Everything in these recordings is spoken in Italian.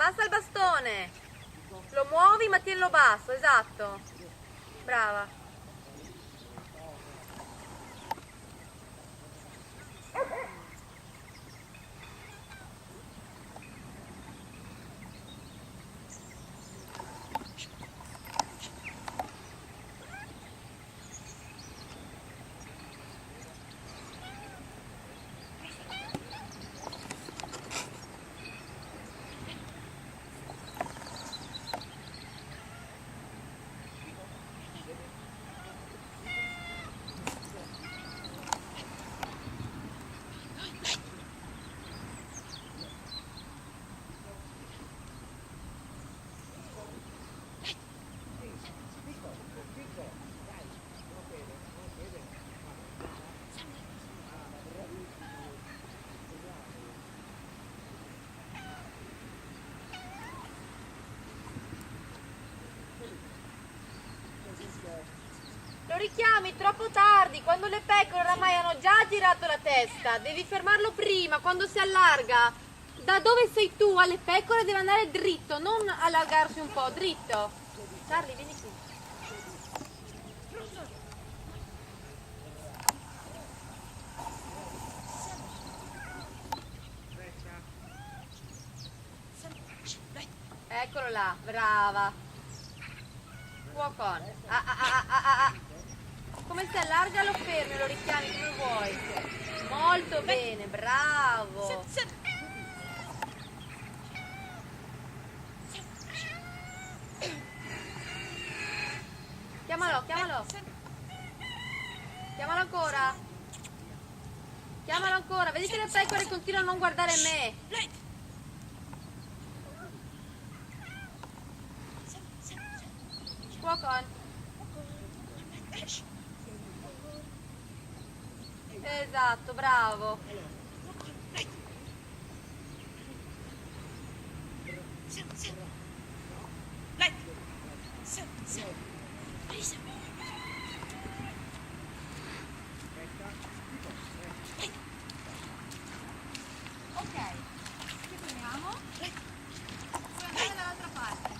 Abbassa il bastone. Lo muovi ma tienilo basso, esatto. Brava. Lo richiami troppo tardi, quando le pecore oramai hanno già girato la testa. Devi fermarlo prima, quando si allarga. Da dove sei tu alle pecore deve andare dritto, non allargarsi un po', dritto. Charlie, vieni qui. Eccolo là, brava. Walk on. Come si allarga lo fermi, lo richiami come vuoi. Molto bene, bravo. Chiamalo, chiamalo. Chiamalo ancora. Chiamalo ancora. Vedi che le pecore continuano a non guardare me. Walk on. Esatto, bravo. Ok, ci prendiamo. Puoi andare dall'altra parte.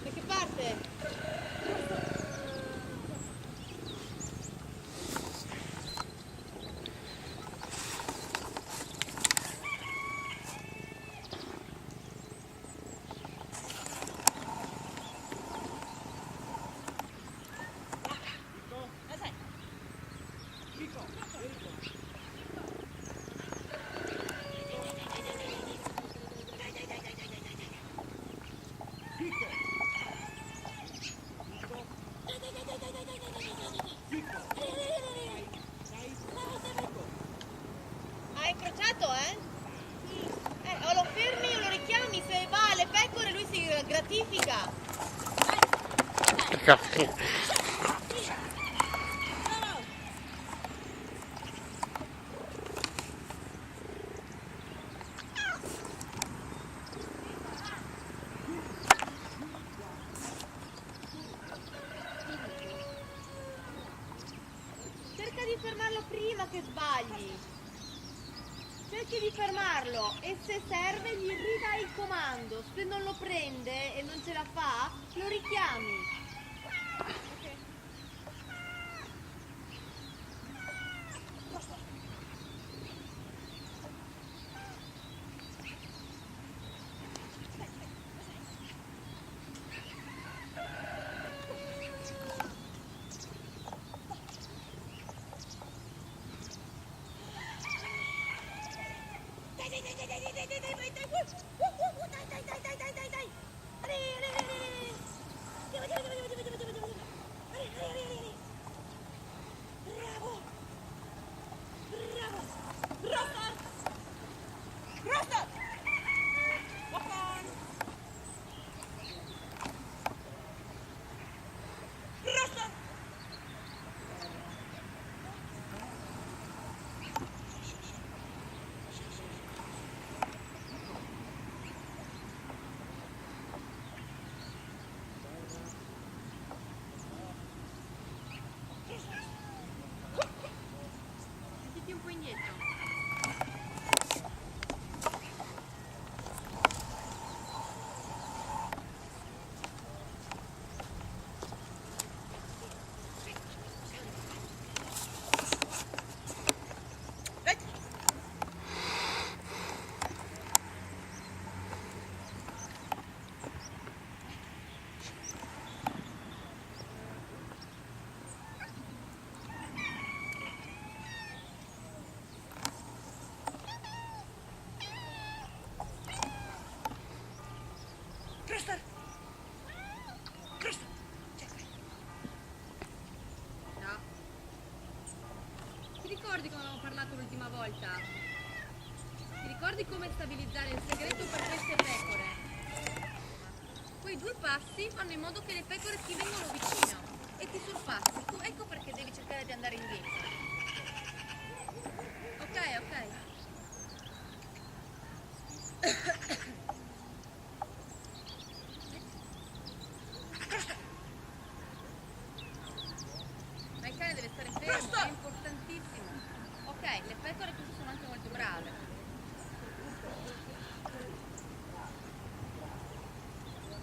Da che parte? Hai incrociato, eh? O lo fermi o lo richiami, se va alle pecore lui si gratifica. Cerca di fermarlo prima che sbagli. Cerchi di fermarlo e se serve gli ridai il comando. Se non lo prende e non ce la fa, lo richiami. Mettiti un po' indietro. Crystal! Crystal! No. Ti ricordi come avevamo parlato l'ultima volta? Ti ricordi come stabilizzare il segreto per queste pecore? Quei 2 passi fanno in modo che le pecore ti vengano vicino e ti sorpassi. Tu ecco perché devi cercare di andare indietro. Ok, ok. Ma il cane deve stare fermo, è importantissimo. Ok, le pecore queste sono anche molto brave.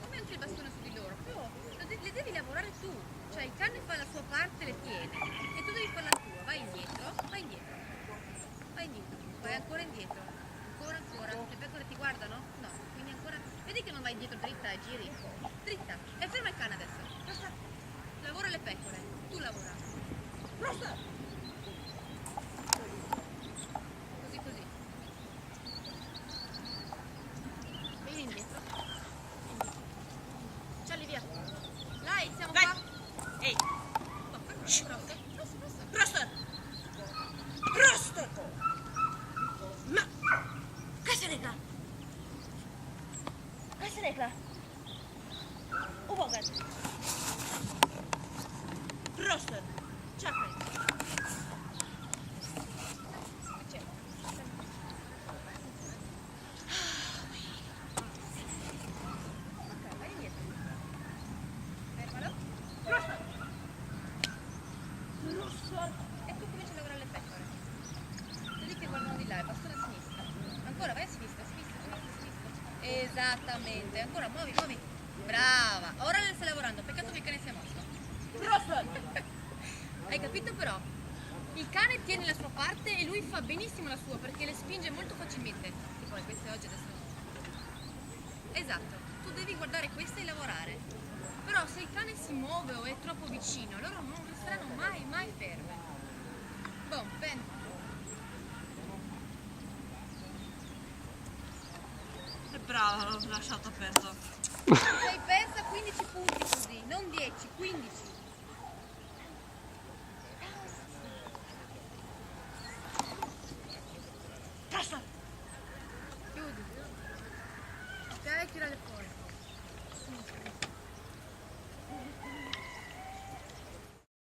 Come anche il bastone su di loro, però le devi lavorare tu. Cioè il cane fa la sua parte, le tiene. E tu devi fare la tua. Vai indietro, vai indietro. Vai indietro, vai ancora indietro. Ancora, ancora. Le pecore ti guardano? No. Quindi ancora. Vedi che non vai indietro dritta e giri? Dritta. E ferma il cane adesso. Basta. Lavora le pecore. Tu lavora. Rossa! Così, così. Vieni indietro. Ciali, via. Dai, siamo Vai. qua. Ehi! No, ferma. Rossa. Rossa! Rossa! Ma... Kaj se rekla? Kaj se rekla? Ubogaj. Rossa! Čakaj. Ok, vai indietro. Fermalo. Rossa! Rossa! E tu cominci a lavorare le pecore. Vedi che guardano di là, il bastone a sinistra. Ancora, vai a sinistra, a sinistra, a sinistra, a sinistra. Esattamente. Ancora, muovi, muovi. Brava. Ora le stai lavorando. Peccato che il cane sia morto. Rossa! Hai capito però? Il cane tiene la sua parte e lui fa benissimo la sua perché le spinge molto facilmente. E poi queste oggi adesso no. Esatto. Tu devi guardare queste e lavorare. Però se il cane si muove o è troppo vicino, loro non resteranno mai, mai ferme. Boh, ben. È brava, l'ho lasciato aperto. Sei persa 15 punti così, non 10, 15. Rossa! Chiudi. Ok, tirale fuori.